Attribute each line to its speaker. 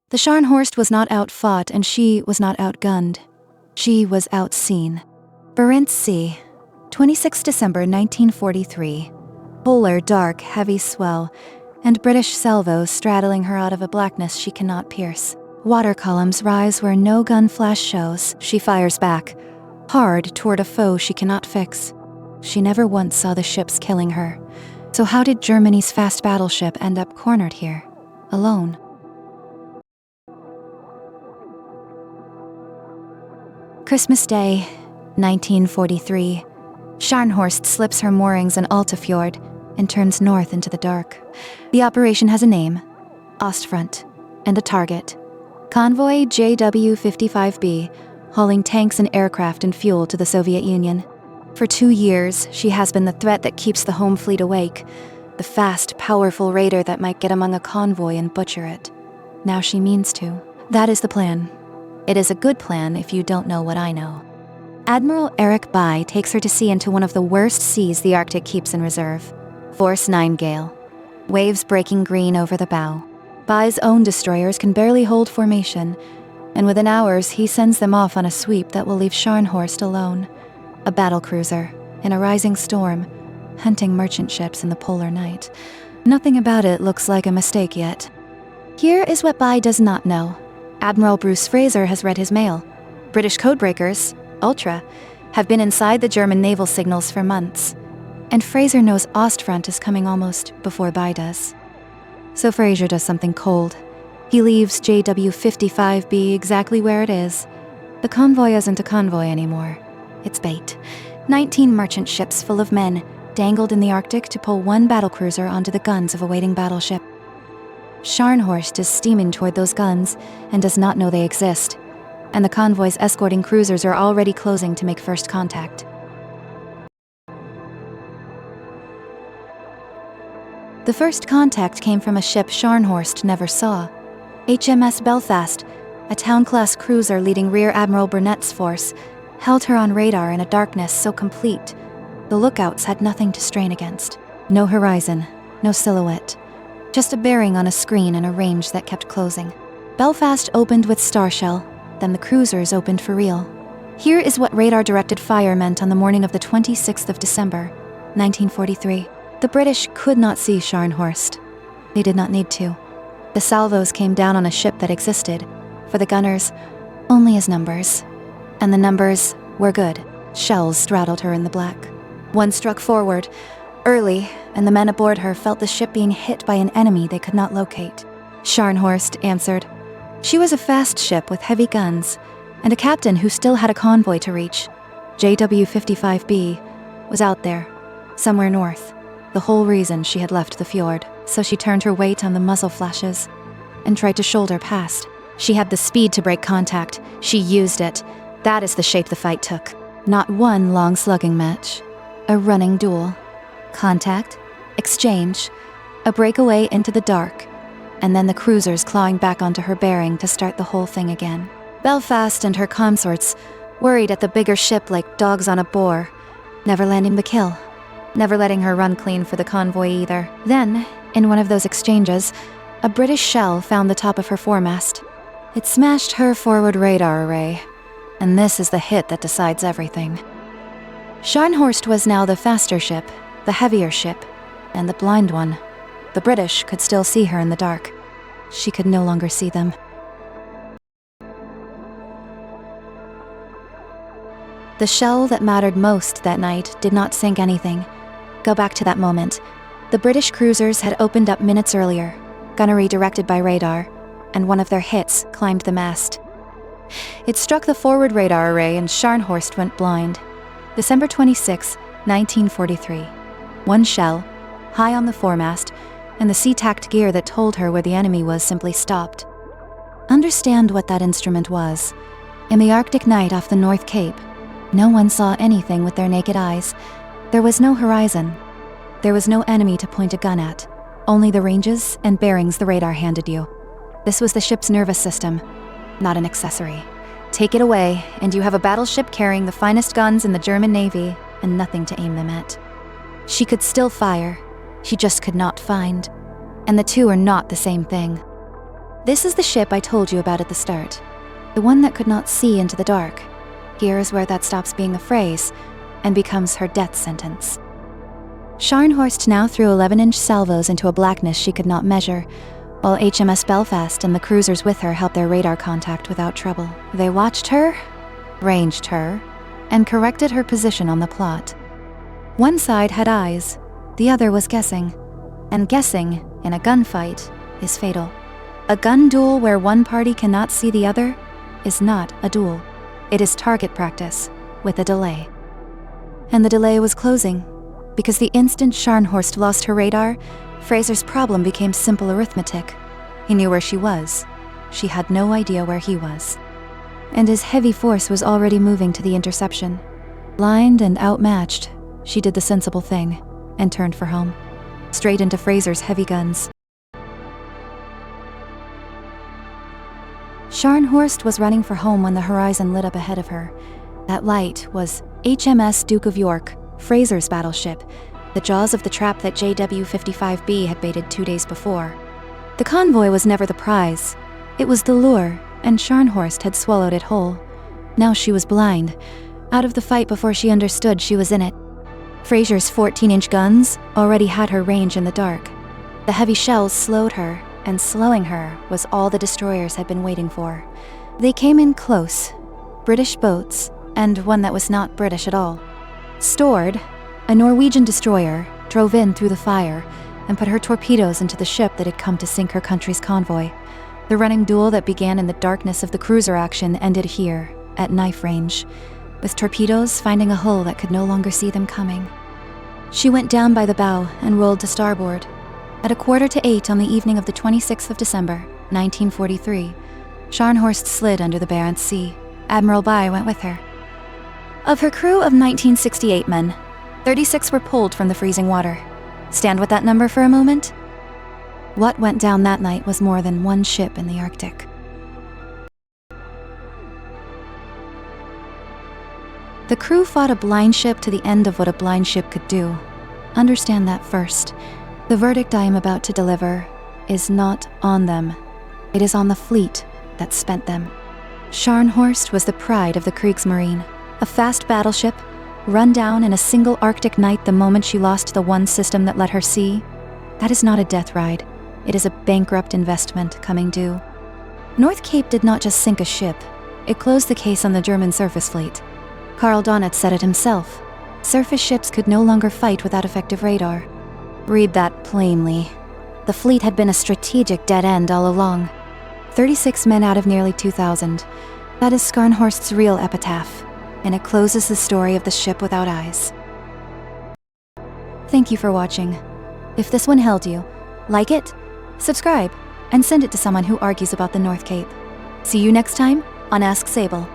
Speaker 1: The Scharnhorst was not outfought and she was not outgunned. She was outseen. Barents Sea, 26 December 1943. Polar, dark, heavy swell, and British Salvos straddling her out of a blackness she cannot pierce. Water columns rise where no gun flash shows. She fires back, hard toward a foe she cannot fix. She never once saw the ships killing her. So how did Germany's fast battleship end up cornered here, alone? Christmas Day, 1943. Scharnhorst slips her moorings in Altafjord and turns north into the dark. The operation has a name, Ostfront, and a target, Convoy JW-55B, hauling tanks and aircraft and fuel to the Soviet Union. For 2 years, she has been the threat that keeps the home fleet awake, the fast, powerful raider that might get among a convoy and butcher it. Now she means to. That is the plan. It is a good plan if you don't know what I know. Admiral Erik Bye takes her to sea into one of the worst seas the Arctic keeps in reserve. Force 9 gale. Waves breaking green over the bow. Bye's own destroyers can barely hold formation, and within hours he sends them off on a sweep that will leave Scharnhorst alone. A battlecruiser, in a rising storm, hunting merchant ships in the polar night. Nothing about it looks like a mistake yet. Here is what Bye does not know. Admiral Bruce Fraser has read his mail. British codebreakers, Ultra, have been inside the German naval signals for months. And Fraser knows Ostfront is coming almost before Bye does. So Fraser does something cold. He leaves JW-55B exactly where it is. The convoy isn't a convoy anymore. It's bait. 19 merchant ships full of men, dangled in the Arctic to pull one battlecruiser onto the guns of a waiting battleship. Scharnhorst is steaming toward those guns and does not know they exist, and the convoys escorting cruisers are already closing to make first contact. The first contact came from a ship Scharnhorst never saw. HMS Belfast, a town-class cruiser leading Rear Admiral Burnett's force, held her on radar in a darkness so complete, the lookouts had nothing to strain against. No horizon, no silhouette. Just a bearing on a screen and a range that kept closing. Belfast opened with Starshell, then the cruisers opened for real. Here is what radar-directed fire meant on the morning of the 26th of December, 1943. The British could not see Scharnhorst. They did not need to. The Salvos came down on a ship that existed. For the gunners, only as numbers. And the numbers were good. Shells straddled her in the black. One struck forward, early, and the men aboard her felt the ship being hit by an enemy they could not locate. Scharnhorst answered. She was a fast ship with heavy guns, and a captain who still had a convoy to reach. JW-55B was out there, somewhere north. The whole reason she had left the fjord, so she turned her weight on the muzzle flashes and tried to shoulder past. She had the speed to break contact. She used it. That is the shape the fight took. Not one long slugging match. A running duel. Contact, exchange, a breakaway into the dark, and then the cruisers clawing back onto her bearing to start the whole thing again. Belfast and her consorts worried at the bigger ship like dogs on a boar, never landing the kill, never letting her run clean for the convoy either. Then, in one of those exchanges, a British shell found the top of her foremast. It smashed her forward radar array, and this is the hit that decides everything. Scharnhorst was now the faster ship, the heavier ship, and the blind one. The British could still see her in the dark. She could no longer see them. The shell that mattered most that night did not sink anything. Go back to that moment. The British cruisers had opened up minutes earlier, gunnery directed by radar, and one of their hits climbed the mast. It struck the forward radar array and Scharnhorst went blind. December 26, 1943. One shell, high on the foremast, and the sea-tacked gear that told her where the enemy was simply stopped. Understand what that instrument was. In the Arctic night off the North Cape, no one saw anything with their naked eyes. There was no horizon. There was no enemy to point a gun at, only the ranges and bearings the radar handed you. This was the ship's nervous system, not an accessory. Take it away, and you have a battleship carrying the finest guns in the German Navy and nothing to aim them at. She could still fire, she just could not find. And the two are not the same thing. This is the ship I told you about at the start. The one that could not see into the dark. Here is where that stops being a phrase and becomes her death sentence. Scharnhorst now threw 11-inch salvos into a blackness she could not measure, while HMS Belfast and the cruisers with her held their radar contact without trouble. They watched her, ranged her, and corrected her position on the plot. One side had eyes, the other was guessing. And guessing, in a gunfight, is fatal. A gun duel where one party cannot see the other is not a duel. It is target practice, with a delay. And the delay was closing, because the instant Scharnhorst lost her radar, Fraser's problem became simple arithmetic. He knew where she was. She had no idea where he was. And his heavy force was already moving to the interception. Blind and outmatched, she did the sensible thing and turned for home, straight into Fraser's heavy guns. Scharnhorst was running for home when the horizon lit up ahead of her. That light was HMS Duke of York, Fraser's battleship, the jaws of the trap that JW-55B had baited 2 days before. The convoy was never the prize. It was the lure, and Scharnhorst had swallowed it whole. Now she was blind, out of the fight before she understood she was in it. Fraser's 14-inch guns already had her range in the dark. The heavy shells slowed her, and slowing her was all the destroyers had been waiting for. They came in close, British boats, and one that was not British at all. Stored, a Norwegian destroyer drove in through the fire and put her torpedoes into the ship that had come to sink her country's convoy. The running duel that began in the darkness of the cruiser action ended here, at knife range, with torpedoes finding a hull that could no longer see them coming. She went down by the bow and rolled to starboard. At 7:45 on the evening of the 26th of December, 1943, Scharnhorst slid under the Barents Sea. Admiral went with her. Of her crew of 1968 men, 36 were pulled from the freezing water. Stand with that number for a moment. What went down that night was more than one ship in the Arctic. The crew fought a blind ship to the end of what a blind ship could do. Understand that first. The verdict I am about to deliver is not on them. It is on the fleet that spent them. Scharnhorst was the pride of the Kriegsmarine, a fast battleship, run down in a single Arctic night the moment she lost the one system that let her see. That is not a death ride. It is a bankrupt investment coming due. North Cape did not just sink a ship. It closed the case on the German surface fleet. Karl Donitz said it himself. Surface ships could no longer fight without effective radar. Read that plainly. The fleet had been a strategic dead end all along. 36 men out of nearly 2,000. That is Scharnhorst's real epitaph, and it closes the story of the ship without eyes. Thank you for watching. If this one held you, like it, subscribe, and send it to someone who argues about the North Cape. See you next time on Ask Sable.